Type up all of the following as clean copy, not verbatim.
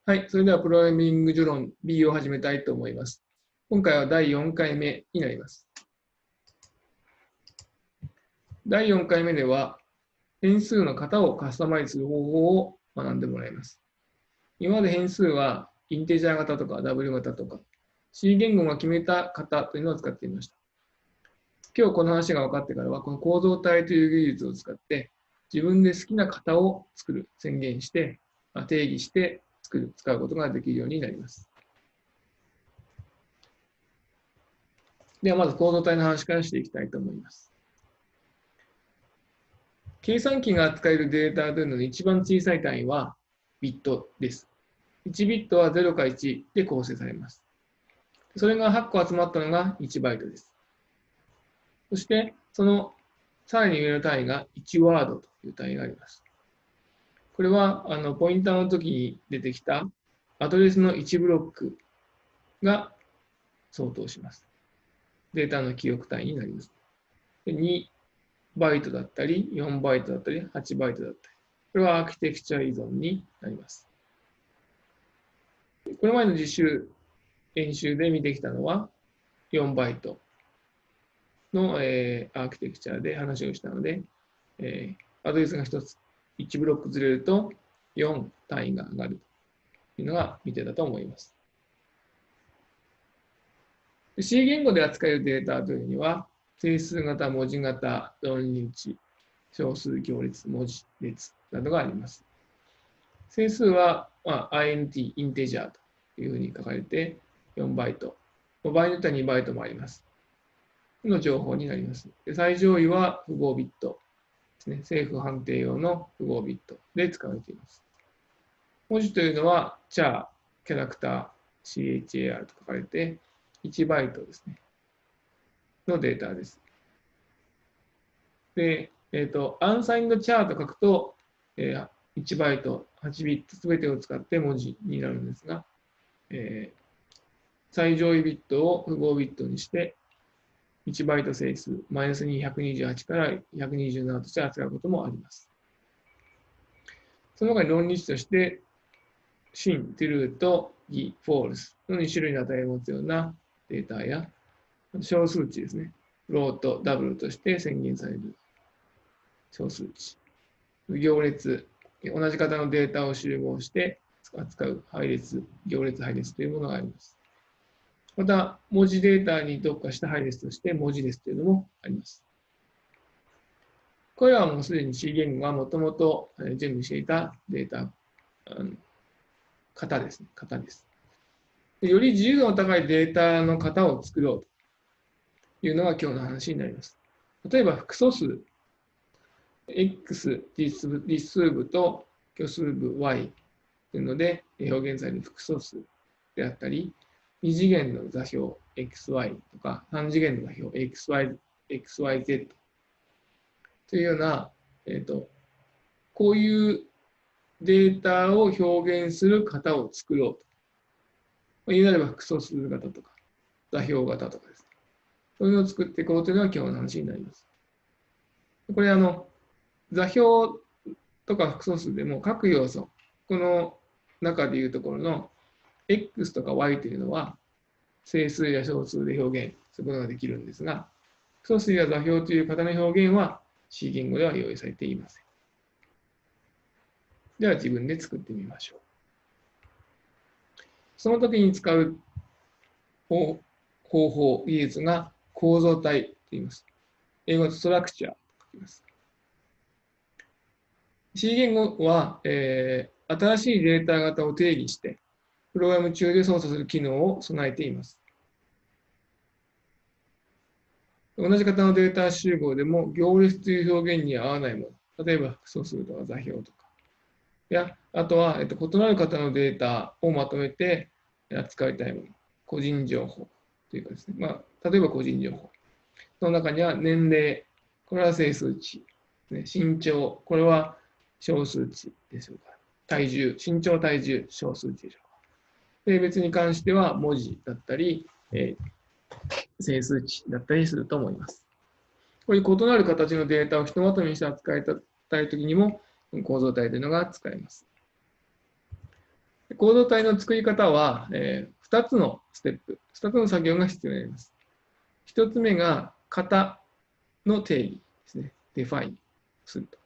はい、それではプログラミング序論 B を始めたいと思います。今回は第4回目になります。第4回目では、変数の型をカスタマイズする方法を学んでもらいます。今まで変数はインテジャー型とか W 型とか C 言語が決めた型というのを使っていました。今日この話が分かってからは、この構造体という技術を使って自分で好きな型を作る、宣言して、定義して使うことができるようになります。ではまず構造体の話からしていきたいと思います。計算機が扱えるデータというのの一番小さい単位はビットです。1ビットは0か1で構成されます。それが8個集まったのが1バイトです。そして、そのさらに上の単位が1ワードという単位があります。これはポインターの時に出てきたアドレスの1ブロックが相当します。データの記憶単位になります。2バイトだったり、4バイトだったり、8バイトだったり。これはアーキテクチャ依存になります。これまでの実習、演習で見てきたのは4バイトの、アーキテクチャで話をしたので、アドレスが1つ、1ブロックずれると4単位が上がるというのが見てたと思います。C 言語で扱えるデータというには、整数型、文字型、論理値、小数行列、文字列などがあります。整数は、int、インテジャーというふうに書かれて4バイト。場合によっては2バイトもあります。の情報になります。最上位は符号ビットですね。正負判定用の符号ビットで使われています。文字というのは、char、キャラクター、char と書かれて1バイトですね。のデータです。で、アンサインドチャーと書くと、1バイト、8ビットすべてを使って文字になるんですが、最上位ビットを符号ビットにして、1バイト整数、マイナス228から127として扱うこともあります。その他に論理値として、真、true と偽、false の2種類の値を持つようなデータや、小数値ですね。ローとダブルとして宣言される小数値。行列、同じ型のデータを集合して扱う配列、行列配列というものがあります。また、文字データに特化した配列として文字列というのもあります。これはもうすでに C 言語がもともと準備していたデータ、型ですね。型です。より自由度の高いデータの型を作ろうというのが今日の話になります。例えば複素数、x 実数部と虚数部 y というので表現される複素数であったり、2次元の座標 xy とか、3次元の座標 xyz というような、こういうデータを表現する型を作ろうと。言うなれば複素数型とか、座標型とかですね。そういうのを作っていこうというのが今日の話になります。これ座標とか複素数でも各要素、この中でいうところの x とか y というのは整数や小数で表現することができるんですが、複素数や座標という型の表現は C 言語では用意されていません。では自分で作ってみましょう。その時に使う方法、技術が構造体と言います。英語でストラクチャーと書きます。C 言語は、新しいデータ型を定義して、プログラム中で操作する機能を備えています。同じ型のデータ集合でも行列という表現に合わないもの、例えば複素数とか座標とか、あとは、異なる型のデータをまとめて扱いたいもの、個人情報というかですね、例えば個人情報。その中には年齢、これは整数値、身長、これは小数値でしょうか。体重、身長、体重、小数値でしょうか。性別に関しては文字だったり、整数値だったりすると思います。こういう異なる形のデータをひとまとめにして扱いたいときにも、構造体というのが使えます。構造体の作り方は、2つのステップ、2つの作業が必要になります。1つ目が型の定義ですね。define すると。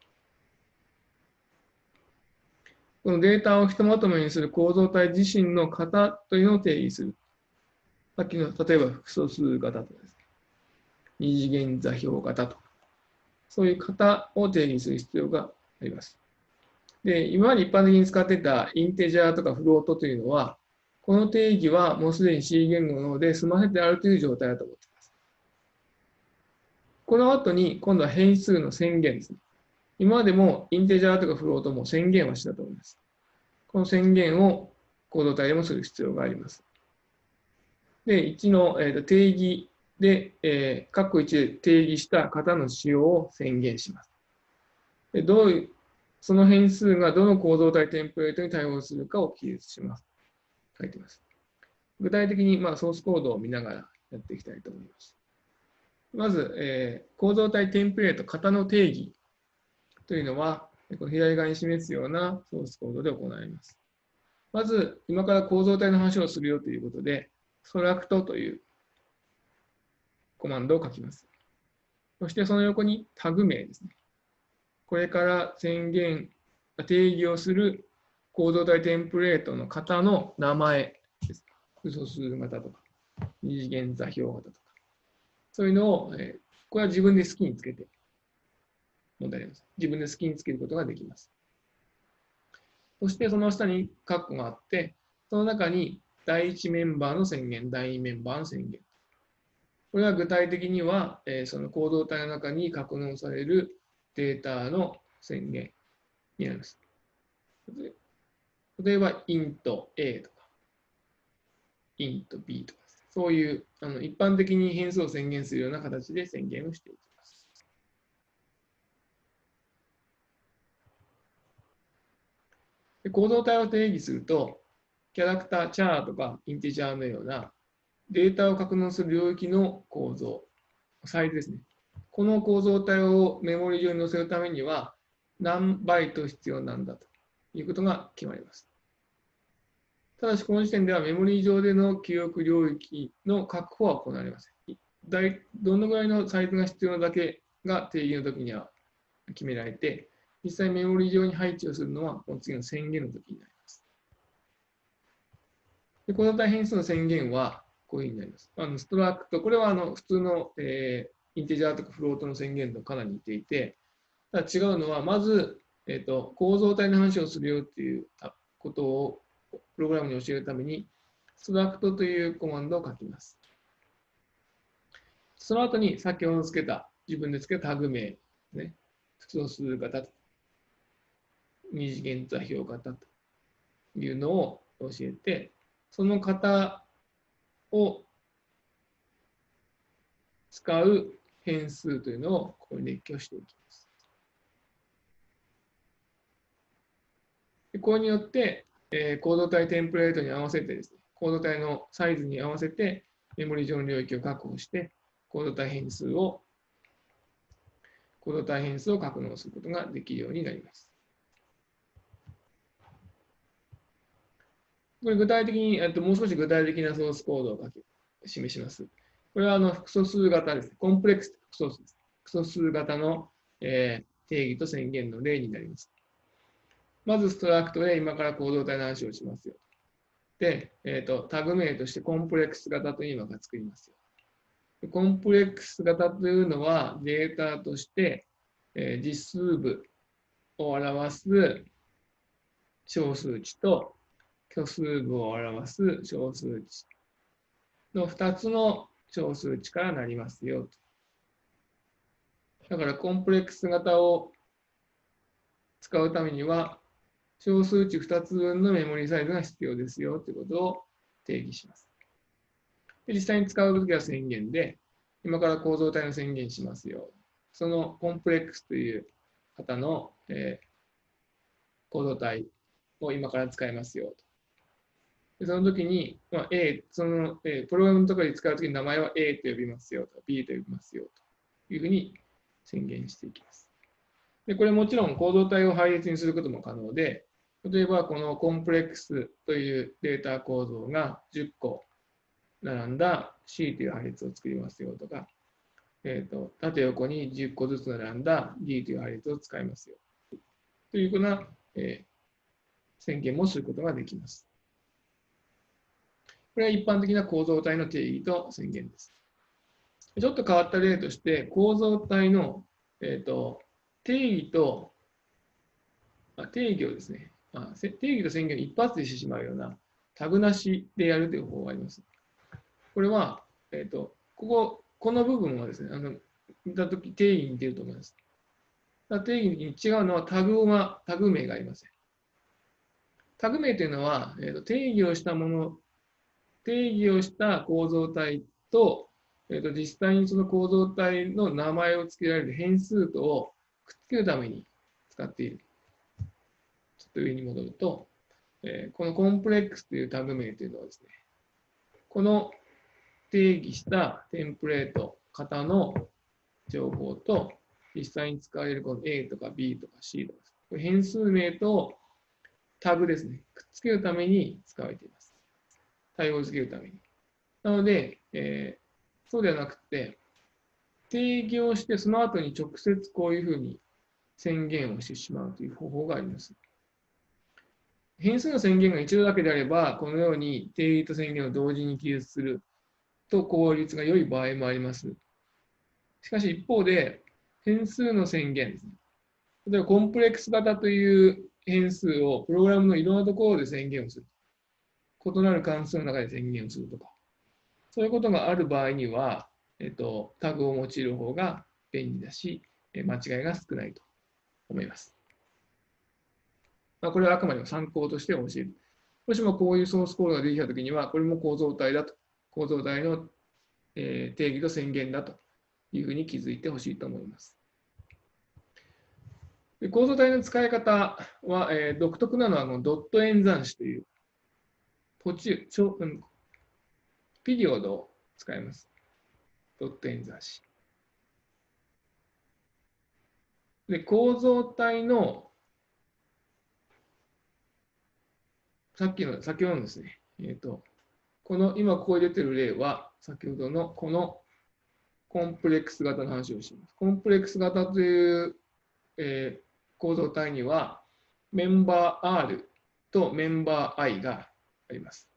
このデータをひとまとめにする構造体自身の型というのを定義する。さっきの例えば複素数型とかですね。二次元座標型とか。そういう型を定義する必要があります。で、今まで一般的に使っていたインテジャーとかフロートというのは、この定義はもうすでに C 言語の方で済ませてあるという状態だと思っています。この後に今度は変数の宣言ですね。今までもインテジャーとかフロートも宣言はしたと思います。この宣言を構造体でもする必要があります。で、1の定義で、括弧1で定義した型の使用を宣言します。でその変数がどの構造体テンプレートに対応するかを記述します。書いてます。具体的にソースコードを見ながらやっていきたいと思います。まず、構造体テンプレート型の定義というのは、この左側に示すようなソースコードで行います。まず、今から構造体の話をするよということで、struct というコマンドを書きます。そしてその横にタグ名ですね。これから宣言、定義をする構造体テンプレートの型の名前です。複素数型とか、二次元座標型とか。そういうのを、これは自分で好きにつけて問題あります。自分で好きにつけることができます。そしてその下にカッコがあって、その中に第1メンバーの宣言、第2メンバーの宣言。これは具体的には、その構造体の中に格納されるデータの宣言になります。例えば、int A とか、int B とか、そういう一般的に変数を宣言するような形で宣言をしていきます。で構造体を定義すると、キャラクター、チャーとかインテジャーのようなデータを格納する領域の構造、サイズですね。この構造体をメモリ上に載せるためには何バイト必要なんだということが決まります。ただし、この時点ではメモリ上での記憶領域の確保は行われません。どのぐらいのサイズが必要なだけが定義の時には決められて、実際メモリ上に配置をするのはこの次の宣言の時になります。で構造体変数の宣言はこういうふうになります。ストラクト、これは普通の、インテジャーとかフロートの宣言とかなり似ていて、ただ違うのは、まず、構造体の話をするよっていうことをプログラムに教えるために、ストラクトというコマンドを書きます。その後に先ほどつけた、自分でつけたタグ名ですね。複素数型と、二次元座標型というのを教えて、その型を使う変数というのをここに列挙していきます。これによって、構造体テンプレートに合わせてですね、構造体のサイズに合わせてメモリ上の領域を確保して、構造体変数を格納することができるようになります。これ具体的に、もう少し具体的なソースコードを示します。これは複素数型です。コンプレックス複素数です。複素数型の、定義と宣言の例になります。まずストラクトで今から構造体の話をしますよ。で、タグ名としてコンプレックス型というのが作りますよ。コンプレックス型というのはデータとして、実数部を表す小数値と虚数部を表す小数値の2つの小数値からなりますよ。だからコンプレックス型を使うためには小数値2つ分のメモリサイズが必要ですよということを定義します。で実際に使うときは宣言で、今から構造体の宣言しますよ。そのコンプレックスという型の、構造体を今から使いますよと。でその時に、A、プログラムのところで使うときに名前は A と呼びますよと、B と呼びますよというふうに宣言していきます。でこれもちろん構造体を配列にすることも可能で、例えば、このコンプレックスというデータ構造が10個並んだ C という配列を作りますよとか、縦横に10個ずつ並んだ D という配列を使いますよというような、宣言もすることができます。これは一般的な構造体の定義と宣言です。ちょっと変わった例として、構造体の、定義と、定義をですね、定義と宣言を一発でしてしまうようなタグなしでやるという方法があります。これは、この部分はですね、見たとき定義に出ると思います。定義に違うのはタグ名がありません。タグ名というのは、定義をした構造体と、実際にその構造体の名前を付けられる変数とをくっつけるために使っている。ちょっと上に戻ると、このコンプレックスというタグ名というのはですね、この定義したテンプレート型の情報と、実際に使われるこの A とか B とか C とか、変数名とタグですね、くっつけるために使われています。対応付けるために。なので、そうではなくて、定義をしてその後に直接こういうふうに宣言をしてしまうという方法があります。変数の宣言が一度だけであれば、このように定義と宣言を同時に記述すると効率が良い場合もあります。しかし一方で、変数の宣言ですね。例えばコンプレックス型という変数をプログラムのいろんなところで宣言をする。異なる関数の中で宣言をするとか。そういうことがある場合には、タグを用いる方が便利だし、間違いが少ないと思います。これはあくまでも参考として教える。もしもこういうソースコードができたときには、これも構造体だと。構造体の定義と宣言だというふうに気づいてほしいと思います。で構造体の使い方は、独特なのはドット演算子というピリオドを使います。ドット演算子。で、構造体の先ほどのですね、この今ここに出てる例は、先ほどのこのコンプレックス型の話をします。コンプレックス型という、構造体には、メンバー R とメンバー I があります。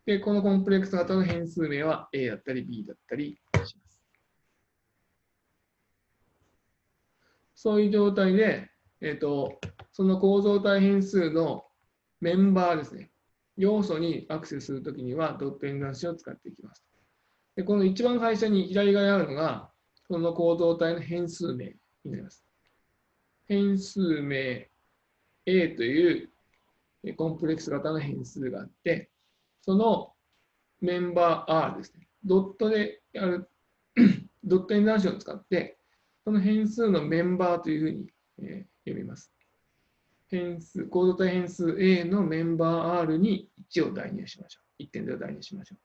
で、このコンプレックス型の変数名は A だったり B だったりします。そういう状態で、その構造体変数のメンバーですね、要素にアクセスするときにはドット演算子を使っていきます。で、この一番最初に左側にあるのが、この構造体の変数名になります。変数名 A というコンプレックス型の変数があって、そのメンバー R ですね。ドットでやる、ドット演算子を使って、その変数のメンバーというふうに、読みます。構造体変数 A のメンバー R に1を代入しましょう。1.0 を代入しましょう。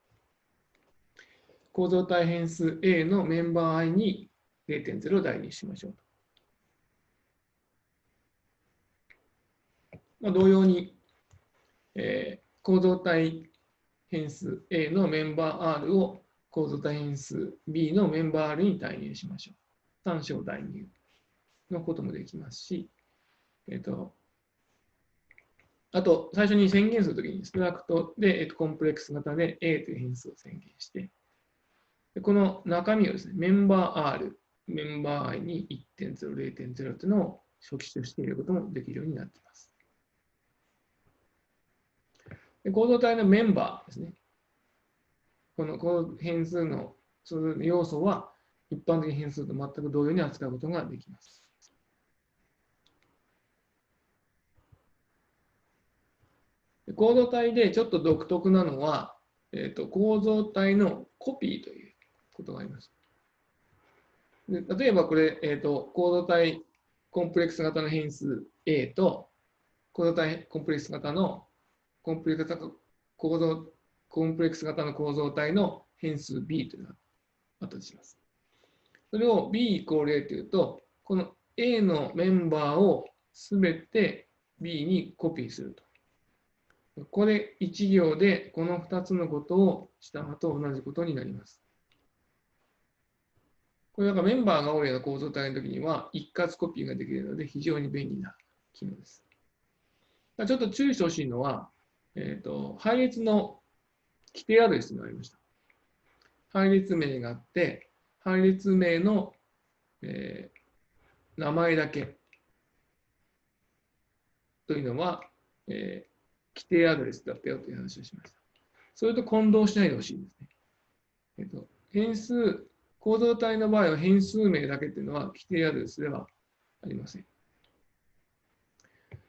構造体変数 A のメンバー I に 0.0 を代入しましょう。同様に、構造体変数 A のメンバー R を構造体変数 B のメンバー R に代入しましょう。3小代入のこともできますし、あと、最初に宣言するときに、ストラクトで、コンプレックス型で A という変数を宣言して、この中身をですね、メンバー R、メンバー I に 1.0、0.0 というのを初期としていることもできるようになっています。で構造体のメンバーですね。この変数のその要素は一般的変数と全く同様に扱うことができます。構造体でちょっと独特なのは、構造体のコピーということがあります。で例えばこれ、構造体コンプレックス型の変数 A と構造体コンプレックス型のコンプレックス型の構造体の変数 B というのがあったとします。それを B イコール A というと、この A のメンバーをすべて B にコピーすると。ここで1行でこの2つのことをしたのと同じことになります。これメンバーが多いような構造体の時には一括コピーができるので非常に便利な機能です。ちょっと注意してほしいのは、配列の規定アドレスがありました。配列名があって、配列名の、名前だけというのは、規定アドレスだったよという話をしました。それと混同しないでほしいんですね。変数、構造体の場合は変数名だけというのは規定アドレスではありません。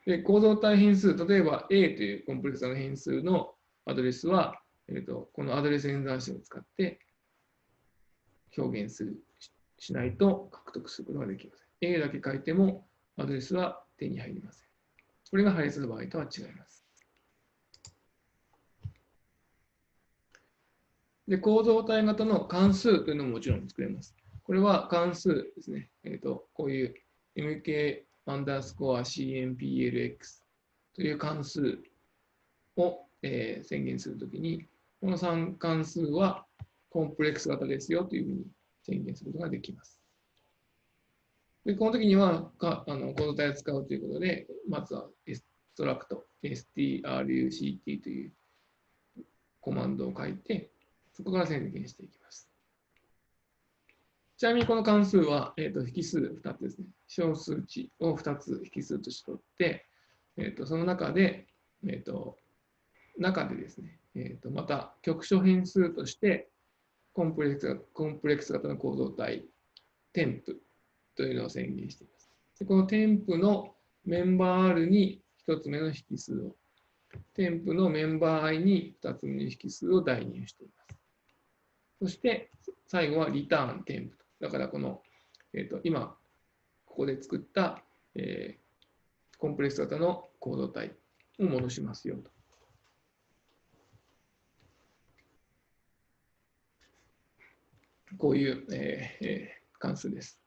で、構造体変数、例えば A というコンプレックスな変数のアドレスは、このアドレス演算子を使って表現しないと獲得することができません。A だけ書いてもアドレスは手に入りません。これが配列の場合とは違います。で、構造体型の関数というのももちろん作れます。これは関数ですね。こういう mk_cmplx という関数を、宣言するときに、この3関数はコンプレックス型ですよというふうに宣言することができます。で、この時には構造体を使うということで、まずは struct struct というコマンドを書いて、そこから宣言していきます。ちなみにこの関数は、引数2つですね。小数値を2つ引数として取って、その中で、ですね、また局所変数としてコンプレックス型の構造体、添付というのを宣言しています。でこの添付のメンバー R に1つ目の引数を、添付のメンバー I に2つ目の引数を代入しています。そして最後はリターン添付。だからこの、今ここで作った、コンプレックス型の構造体を戻しますよと。こういう、関数です。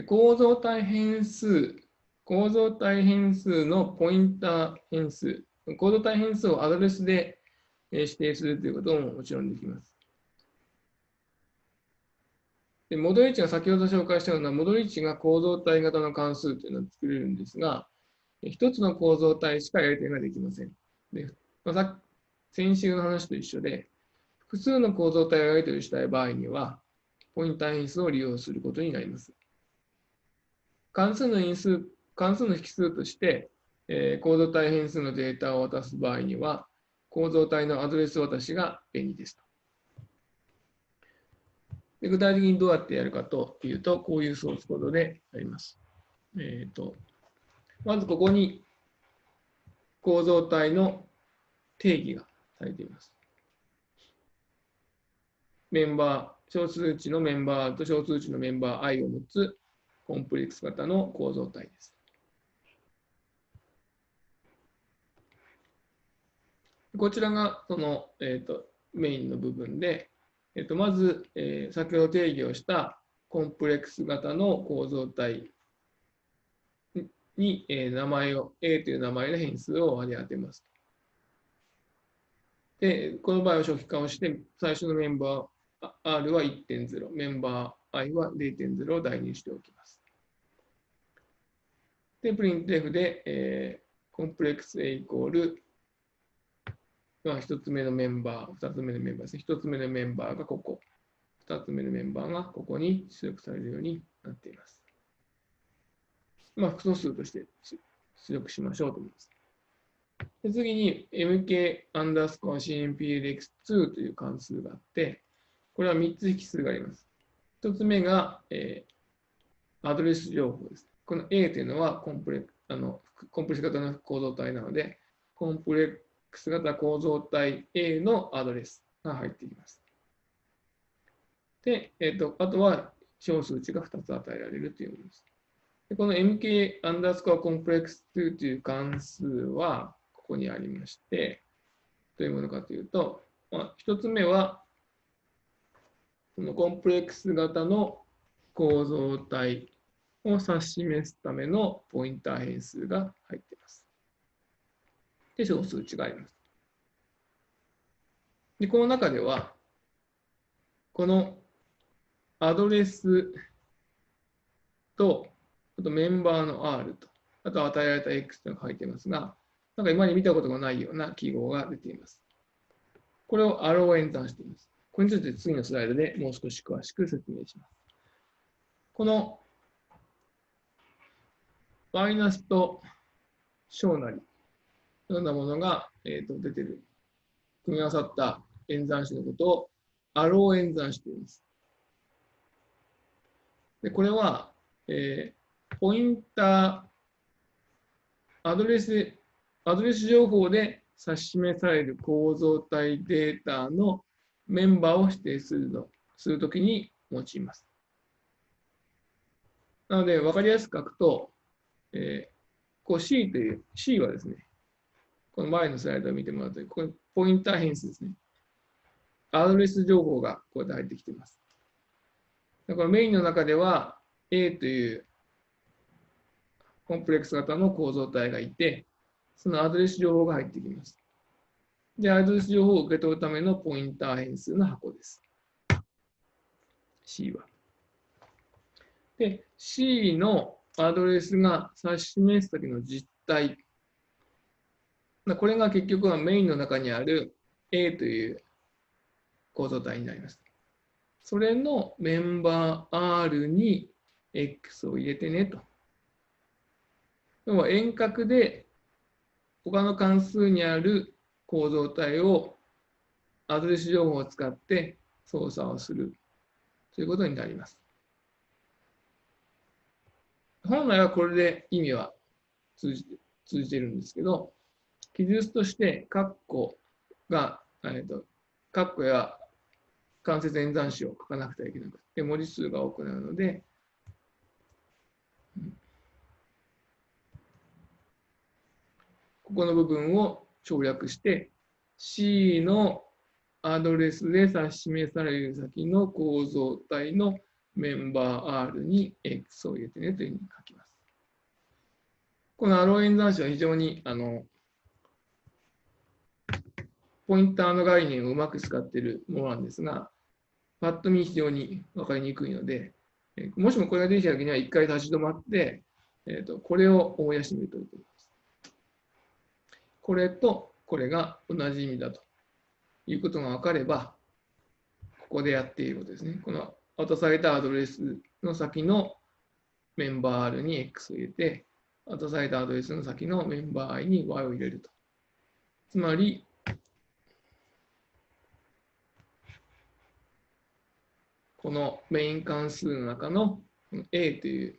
構造体変数のポインター変数、構造体変数をアドレスで指定するということももちろんできます。でモドリッチが先ほど紹介したようなモドリッチが構造体型の関数というのを作れるんですが、一つの構造体しかやり取りができません。で先週の話と一緒で、複数の構造体をやり取りしたい場合には、ポインター変数を利用することになります。関数の引数として、構造体変数のデータを渡す場合には、構造体のアドレス渡しが便利ですと。で具体的にどうやってやるかというと、こういうソースコードでやります。まずここに構造体の定義がされています。メンバー、小数値のメンバーと小数値のメンバー i を持つコンプレックス型の構造体です。こちらがその、メインの部分で、まず、先ほど定義をしたコンプレックス型の構造体に、名前を A という名前の変数を割り当てます。で、この場合は初期化をして、最初のメンバー R は 1.0、メンバー I は 0.0 を代入しておきます。で、プリント F で、コンプレックス A イコール、1つ目のメンバー、2つ目のメンバーですね。1つ目のメンバーがここ、2つ目のメンバーがここに出力されるようになっています。複素数として出力しましょうと思います。で次に mk_cmplx2 という関数があって、これは3つ引数があります。1つ目が、アドレス情報です。この A というのはコンプレックス型の構造体なので、コンプレックス型構造体 A のアドレスが入っています。で、あとは小数値が2つ与えられるというものです。でこの mk_complex2 という関数はここにありまして、どういうものかというと、1つ目は、このコンプレックス型の構造体を指し示すためのポインター変数が入っています。で、小数値があります。で、この中では、このアドレスと、あとメンバーの R と、あと与えられた X というのが書いていますが、なんか今まで見たことがないような記号が出ています。これをアロー演算しています。これについて次のスライドでもう少し詳しく説明します。このマイナスと小なりのようなものが、出ている、組み合わさった演算子のことをアロー演算しています。でこれは、ポインター、アドレス情報で指し示される構造体データのメンバーを指定するときに用います。なので、分かりやすく書くと、こう C という、C はですね、この前のスライドを見てもらうと、ここにポインター変数ですね。アドレス情報がこうやって入ってきています。だからメインの中では A というコンプレックス型の構造体がいて、そのアドレス情報が入ってきます。で、アドレス情報を受け取るためのポインター変数の箱です。C は。で、C のアドレスが指し示すときの実態。これが結局はメインの中にある A という構造体になります。それのメンバー R に X を入れてねと。要は遠隔で他の関数にある構造体をアドレス情報を使って操作をするということになります。本来はこれで意味は通じているんですけど、記述としてカッコや間接演算子を書かなくてはいけなくて、文字数が多くなるので、ここの部分を省略して、C のアドレスで指し示される先の構造体のメンバー R に X を入れてねというふうに書きます。このアロー演算子は非常にポインターの概念をうまく使っているものなんですが、パッと見非常に分かりにくいので、もしもこれができたときには一回立ち止まって、これを思い出してみるといいと思います。これとこれが同じ意味だということが分かれば、ここでやっていることですね。この渡されたアドレスの先のメンバー R に X を入れて、渡されたアドレスの先のメンバー I に Y を入れると。つまり、このメイン関数の中の A という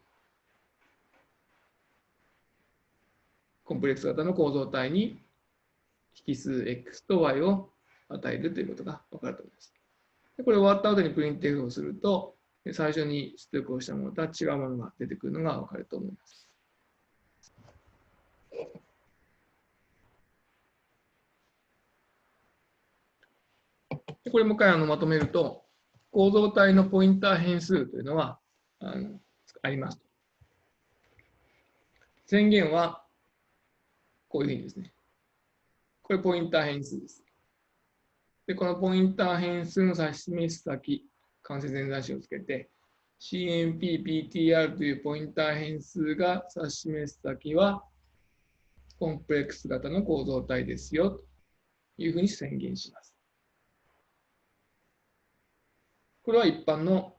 コンプレックス型の構造体に引数 X と Y を与えるということが分かると思います。これ終わった後にプリント F をすると、最初に出力をしたものとは違うものが出てくるのが分かると思います。これもう一回まとめると、構造体のポインター変数というのはあります。宣言はこういうふうにですね。これポインター変数です。で、このポインター変数の指し示す先、間接演算子をつけて、CMPPTR というポインター変数が指し示す先は、コンプレックス型の構造体ですよというふうに宣言します。これは一般の、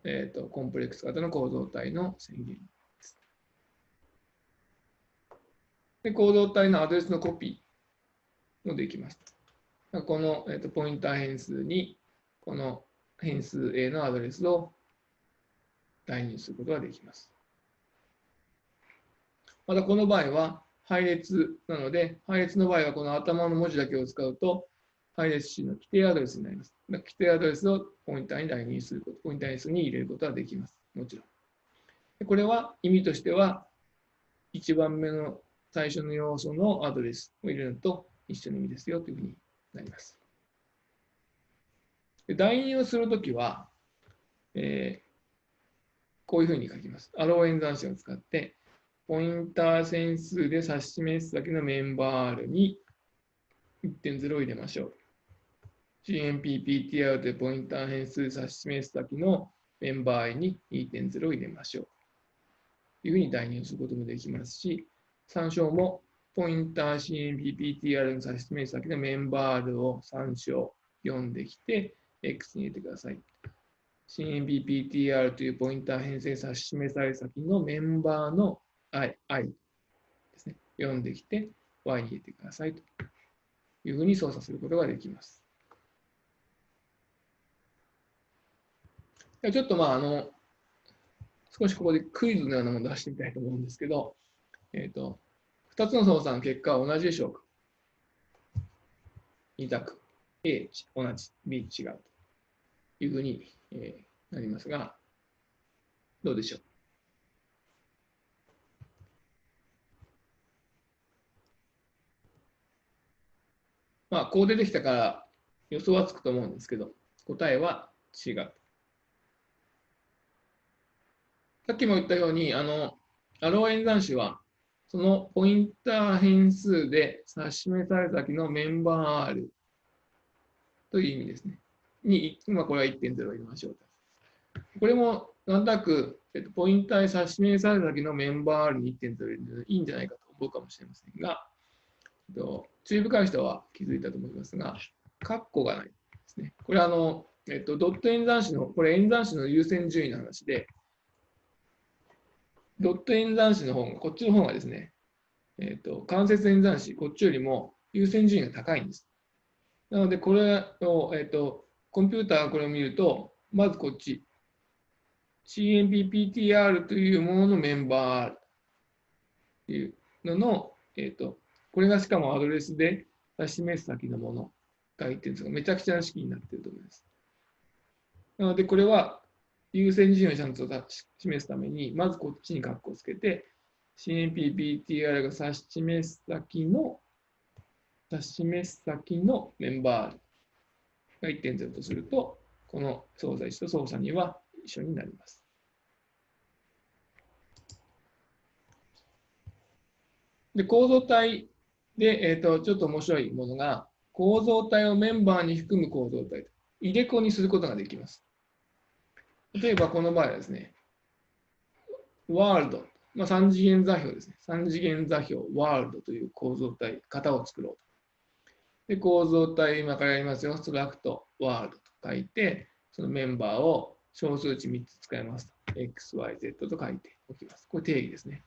コンプレックス型の構造体の宣言です。で、構造体のアドレスのコピーもできます。この、ポインター変数に、この変数 A のアドレスを代入することができます。またこの場合は配列なので、配列の場合はこの頭の文字だけを使うと、配列子の規定アドレスになります。規定アドレスをポインターに代入すること、ポインター変数に入れることができます。もちろん。これは意味としては、1番目の最初の要素のアドレスを入れると一緒の意味ですよというふうになります。で代入をするときは、こういうふうに書きます。アロー演算子を使って、ポインター線数で指し示す先のメンバー R に 1.0 を入れましょう。CMPPTR でポインター変数指し示す先のメンバー I に 2.0 を入れましょう。というふうに代入することもできますし、参照もポインター CMPPTR の指し示す先のメンバー R を参照、読んできて、X に入れてください。CMPPTR というポインター編成指し示される先のメンバーの I ですね。読んできて Y に入れてくださいというふうに操作することができます。ちょっと少しここでクイズのようなものを出してみたいと思うんですけど、2つの操作の結果は同じでしょうか？ 2 択。A 同じ、B 違うというふうになりますが、どうでしょう？こう出てきたから予想はつくと思うんですけど、答えは違う。さっきも言ったように、アロー演算子は、そのポインター変数で指し示された先のメンバー R という意味ですね。今これは 1.0 を入れましょう。これもなんとなく、ポインターに指し示された先のメンバー R に 1.0 入れるいいんじゃないかと思うかもしれませんが、注意深い人は気づいたと思いますが、カッコがないですね。これはドット演算子の、これ演算子の優先順位の話で、ドット演算子の方が、こっちの方がですね、間接演算子、こっちよりも優先順位が高いんです。なので、これを、コンピューターがこれを見ると、まずこっち、CMPPTR というもののメンバーというのの、これがしかもアドレスで指し示す先のものが言ってるんですが、めちゃくちゃな式になっていると思います。なので、これは優先順位をちゃんと示すために、まずこっちに括弧をつけて、CMPPTR が指し示す先のメンバーが 1.0 とすると、この操作1と操作2は一緒になります。で、構造体で、ちょっと面白いものが、構造体をメンバーに含む構造体と入れ子にすることができます。例えばこの場合はですね、ワールド、3次元座標ですね。3次元座標、ワールドという構造体、型を作ろうと。で、構造体、今からやりますよ。ストラクト、ワールドと書いて、そのメンバーを小数値3つ使いますと。X、Y、Z と書いておきます。これ定義ですね。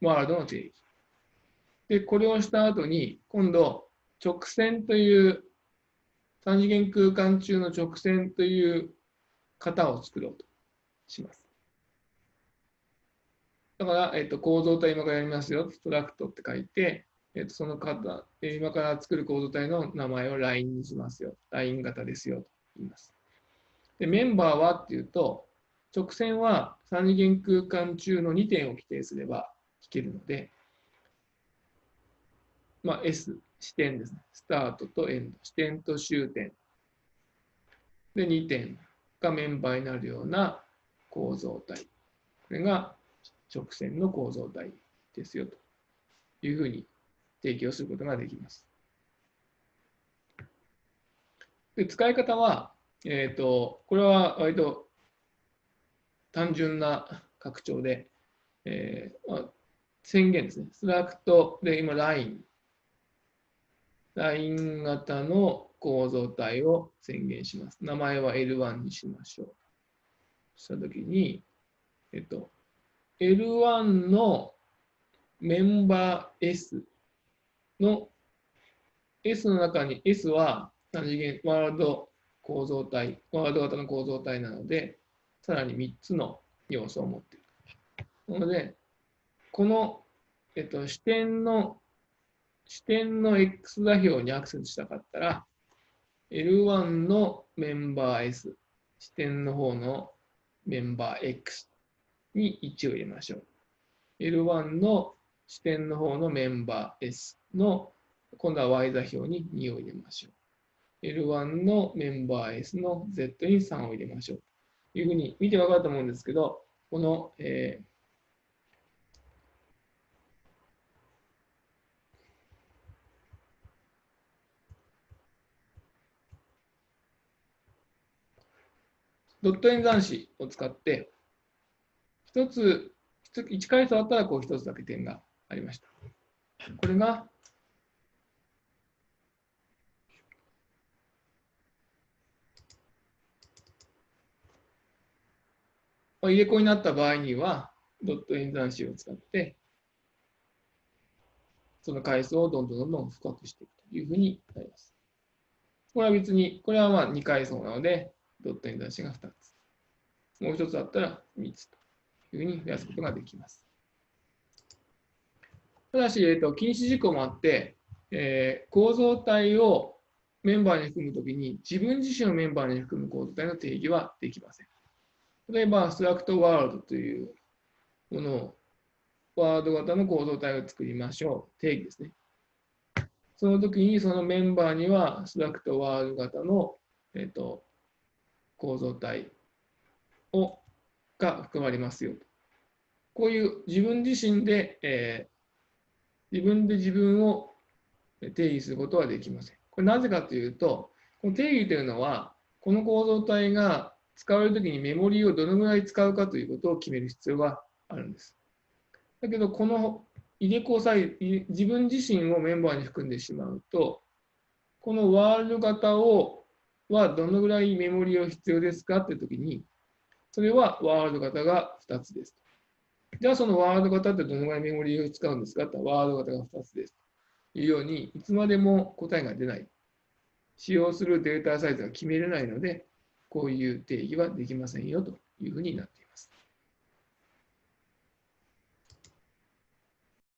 ワールドの定義。で、これをした後に、今度、直線という、3次元空間中の直線という型を作ろうとします。だから、構造体今からやりますよ。ストラクトって書いて、その型、今から作る構造体の名前を LINE にしますよ。LINE 型ですよと言います。で、メンバーはっていうと、直線は3次元空間中の2点を規定すれば引けるので、S、視点ですね。スタートとエンド、視点と終点。で、2点がメンバーになるような構造体。これが直線の構造体ですよというふうに提供することができます。で、使い方は、これは割と単純な拡張で、宣言ですね。ストラクトで今 LINE 型の構造体を宣言します。名前は L1 にしましょう。したときに、L1 のメンバー S の S の中に S は3次元ワールド構造体、ワールド型の構造体なので、さらに3つの要素を持っている。なので、この、視点の X 座標にアクセスしたかったら、L1 のメンバー S、視点の方のメンバー X に1を入れましょう。L1 の視点の方のメンバー S の今度は Y 座標に2を入れましょう。L1 のメンバー S の Z に3を入れましょう。というふうに見て分かると思うんですけど、この、ドット演算子を使って、1階層あったらこう1つだけ点がありました。これが、入れ子になった場合には、ドット演算子を使って、その階層をどんどん深くしていくというふうになります。これは別に、これはまあ2階層なので、ドット演算子が2つ。もう1つあったら3つというふうに増やすことができます。ただし、禁止事項もあって、構造体をメンバーに含むときに、自分自身をメンバーに含む構造体の定義はできません。例えば、ストラクトワールドというものを、ワード型の構造体を作りましょう。定義ですね。その時に、そのメンバーには、ストラクトワード型の、構造体が含まれますよ。こういう自分自身で、自分を定義することはできません。これなぜかというと、この定義というのは、この構造体が使われるときにメモリーをどのぐらい使うかということを決める必要があるんです。だけど、この入れ子さえ、自分自身をメンバーに含んでしまうと、このワールド型はどのぐらいメモリーを必要ですかってときに、それはワールド型が2つです。じゃあそのワールド型ってどのぐらいメモリーを使うんですかってワールド型が2つです。というように、いつまでも答えが出ない。使用するデータサイズが決めれないので、こういう定義はできませんよというふうになっています。